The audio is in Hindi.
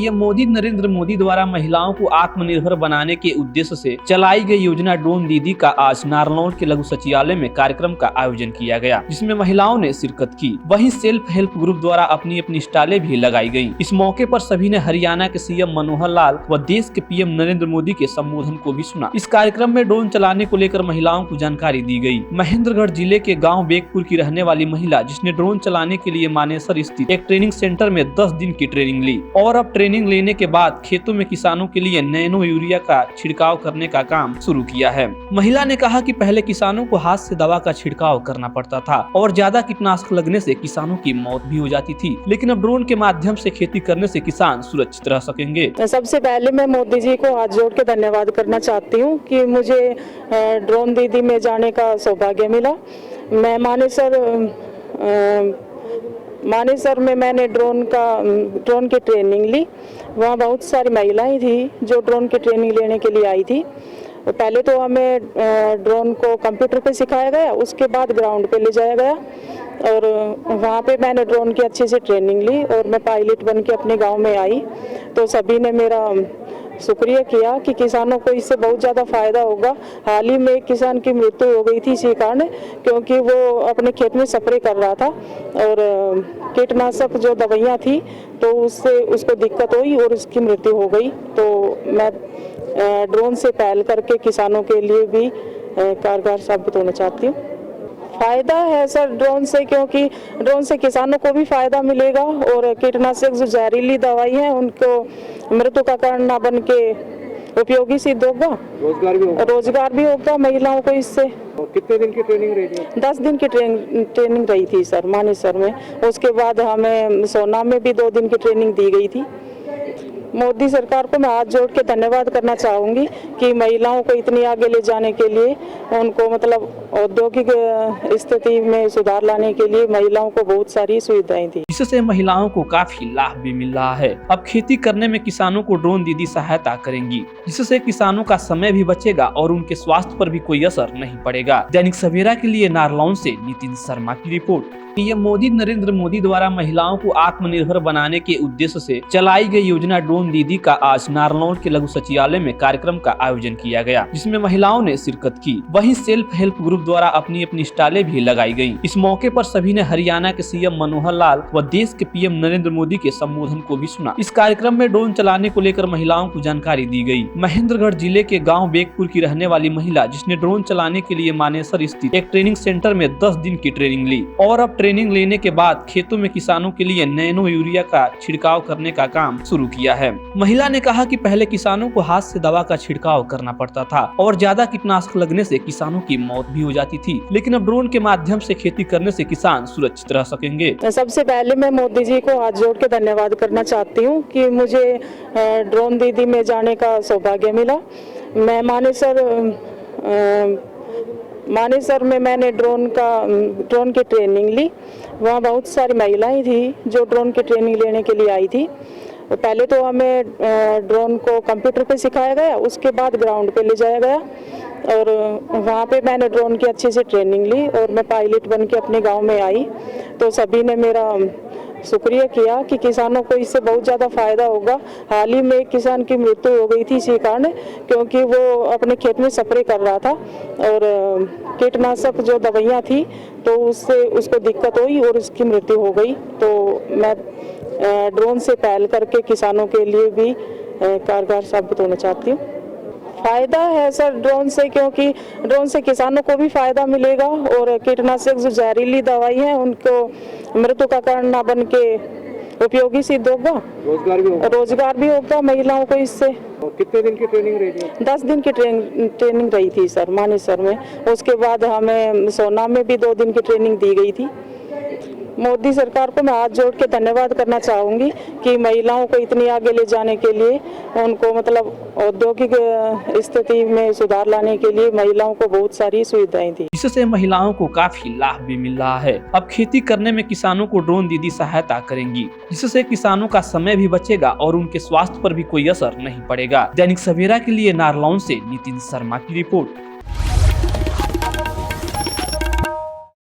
पीएम मोदी नरेंद्र मोदी द्वारा महिलाओं को आत्मनिर्भर बनाने के उद्देश्य से चलाई गई योजना ड्रोन दीदी का आज नारनौल के लघु सचिवालय में कार्यक्रम का आयोजन किया गया, जिसमें महिलाओं ने शिरकत की। वहीं सेल्फ हेल्प ग्रुप द्वारा अपनी अपनी स्टालें भी लगाई गयी। इस मौके पर सभी ने हरियाणा के सीएम मनोहर लाल व देश के पीएम नरेंद्र मोदी के संबोधन को भी सुना। इस कार्यक्रम में ड्रोन चलाने को लेकर महिलाओं को जानकारी दी गयी। महेंद्रगढ़ जिले के गाँव बेगपुर की रहने वाली महिला, जिसने ड्रोन चलाने के लिए मानेसर स्थित एक ट्रेनिंग सेंटर में 10 दिन की ट्रेनिंग ली और अब ट्रेनिंग लेने के बाद खेतों में किसानों के लिए नैनो यूरिया का छिड़काव करने का काम शुरू किया है। महिला ने कहा कि पहले किसानों को हाथ से दवा का छिड़काव करना पड़ता था और ज्यादा कीटनाशक लगने से किसानों की मौत भी हो जाती थी, लेकिन अब ड्रोन के माध्यम से खेती करने से किसान सुरक्षित रह सकेंगे। सबसे पहले मैं मोदी जी को हाथ जोड़ के धन्यवाद करना चाहती हूँ कि मुझे ड्रोन दीदी में जाने का सौभाग्य मिला। मैं मानेसर में मैंने ड्रोन की ट्रेनिंग ली। वहाँ बहुत सारी महिलाएं थी जो ड्रोन की ट्रेनिंग लेने के लिए आई थी। पहले तो हमें ड्रोन को कंप्यूटर पे सिखाया गया, उसके बाद ग्राउंड पे ले जाया गया और वहाँ पे मैंने ड्रोन की अच्छे से ट्रेनिंग ली और मैं पायलट बन के अपने गांव में आई। तो सभी ने मेरा शुक्रिया किया कि किसानों को इससे बहुत ज़्यादा फायदा होगा। हाल ही में एक किसान की मृत्यु हो गई थी इसी कारण, क्योंकि वो अपने खेत में स्प्रे कर रहा था और कीटनाशक जो दवाइयाँ थी तो उससे उसको दिक्कत हुई और उसकी मृत्यु हो गई। तो मैं ड्रोन से पहल करके किसानों के लिए भी कारगर साबित होना चाहती हूँ। फायदा है सर ड्रोन से, क्योंकि ड्रोन से किसानों को भी फायदा मिलेगा और कीटनाशक जो जहरीली दवाई है उनको मृत्यु का कारण ना बन के उपयोगी सिद्ध होगा। रोजगार भी होगा महिलाओं को इससे। कितने दिन की ट्रेनिंग रही थी? 10 दिन की ट्रेनिंग रही थी सर मानेसर में। उसके बाद हमें सोना में भी 2 दिन की ट्रेनिंग दी गई थी। मोदी सरकार को मैं हाथ जोड़ के धन्यवाद करना चाहूँगी कि महिलाओं को इतनी आगे ले जाने के लिए, उनको मतलब औद्योगिक स्थिति में सुधार लाने के लिए महिलाओं को बहुत सारी सुविधाएं दी, जिससे महिलाओं को काफी लाभ भी मिल रहा है। अब खेती करने में किसानों को ड्रोन दीदी सहायता करेंगी, जिससे किसानों का समय भी बचेगा और उनके स्वास्थ्य पर भी कोई असर नहीं पड़ेगा। दैनिक सवेरा के लिए नारनौल से नितिन शर्मा की रिपोर्ट। पीएम मोदी नरेंद्र मोदी द्वारा महिलाओं को आत्मनिर्भर बनाने के उद्देश्य से चलाई गई योजना ड्रोन दीदी का आज नारनौल के लघु सचिवालय में कार्यक्रम का आयोजन किया गया, जिसमें महिलाओं ने शिरकत की। वहीं सेल्फ हेल्प ग्रुप द्वारा अपनी अपनी स्टालें भी लगाई गयी। इस मौके पर सभी ने हरियाणा के सीएम मनोहर लाल व देश के पीएम नरेंद्र मोदी के संबोधन को भी सुना। इस कार्यक्रम में ड्रोन चलाने को लेकर महिलाओं को जानकारी दी गयी। महेंद्रगढ़ जिले के गाँव बेगपुर की रहने वाली महिला, जिसने ड्रोन चलाने के लिए मानेसर स्थित एक ट्रेनिंग सेंटर में 10 दिन की ट्रेनिंग ली और अब ट्रेनिंग लेने के बाद खेतों में किसानों के लिए नैनो यूरिया का छिड़काव करने का काम शुरू किया है। महिला ने कहा कि पहले किसानों को हाथ से दवा का छिड़काव करना पड़ता था और ज्यादा कीटनाशक लगने से किसानों की मौत भी हो जाती थी, लेकिन अब ड्रोन के माध्यम से खेती करने से किसान सुरक्षित रह सकेंगे। सबसे पहले मैं मोदी जी को हाथ जोड़ के धन्यवाद करना चाहती हूँ कि मुझे ड्रोन दीदी में जाने का सौभाग्य मिला। मैं मानेसर में मैंने ड्रोन की ट्रेनिंग ली। वहाँ बहुत सारी महिलाएं थी जो ड्रोन की ट्रेनिंग लेने के लिए आई थी। पहले तो हमें ड्रोन को कंप्यूटर पे सिखाया गया, उसके बाद ग्राउंड पे ले जाया गया और वहाँ पे मैंने ड्रोन की अच्छे से ट्रेनिंग ली और मैं पायलट बन के अपने गांव में आई। तो सभी ने मेरा शुक्रिया किया कि किसानों को इससे बहुत ज़्यादा फायदा होगा। हाल ही में एक किसान की मृत्यु हो गई थी इसी कारण, क्योंकि वो अपने खेत में स्प्रे कर रहा था और कीटनाशक जो दवाइयाँ थी तो उससे उसको दिक्कत हुई और उसकी मृत्यु हो गई। तो मैं ड्रोन से पहल करके किसानों के लिए भी कारगर साबित होना चाहती हूँ। फायदा है सर ड्रोन से, क्योंकि ड्रोन से किसानों को भी फायदा मिलेगा और कीटनाशक जो जहरीली दवाई है उनको मृत्यु का कारण ना बन के उपयोगी सिद्ध होगा। रोजगार भी होगा महिलाओं को इससे। कितने दिन की ट्रेनिंग रही थी? 10 दिन की ट्रेनिंग रही थी सर मानेसर में। उसके बाद हमें सोना में भी 2 दिन की ट्रेनिंग दी गई थी। मोदी सरकार को मैं हाथ जोड़ के धन्यवाद करना चाहूँगी कि महिलाओं को इतनी आगे ले जाने के लिए, उनको मतलब औद्योगिक स्थिति में सुधार लाने के लिए महिलाओं को बहुत सारी सुविधाएं दी, जिससे महिलाओं को काफी लाभ भी मिल रहा है। अब खेती करने में किसानों को ड्रोन दीदी सहायता करेंगी, जिससे किसानों का समय भी बचेगा और उनके स्वास्थ्य पर भी कोई असर नहीं पड़ेगा। दैनिक सवेरा के लिए नारनौल से नितिन शर्मा की रिपोर्ट।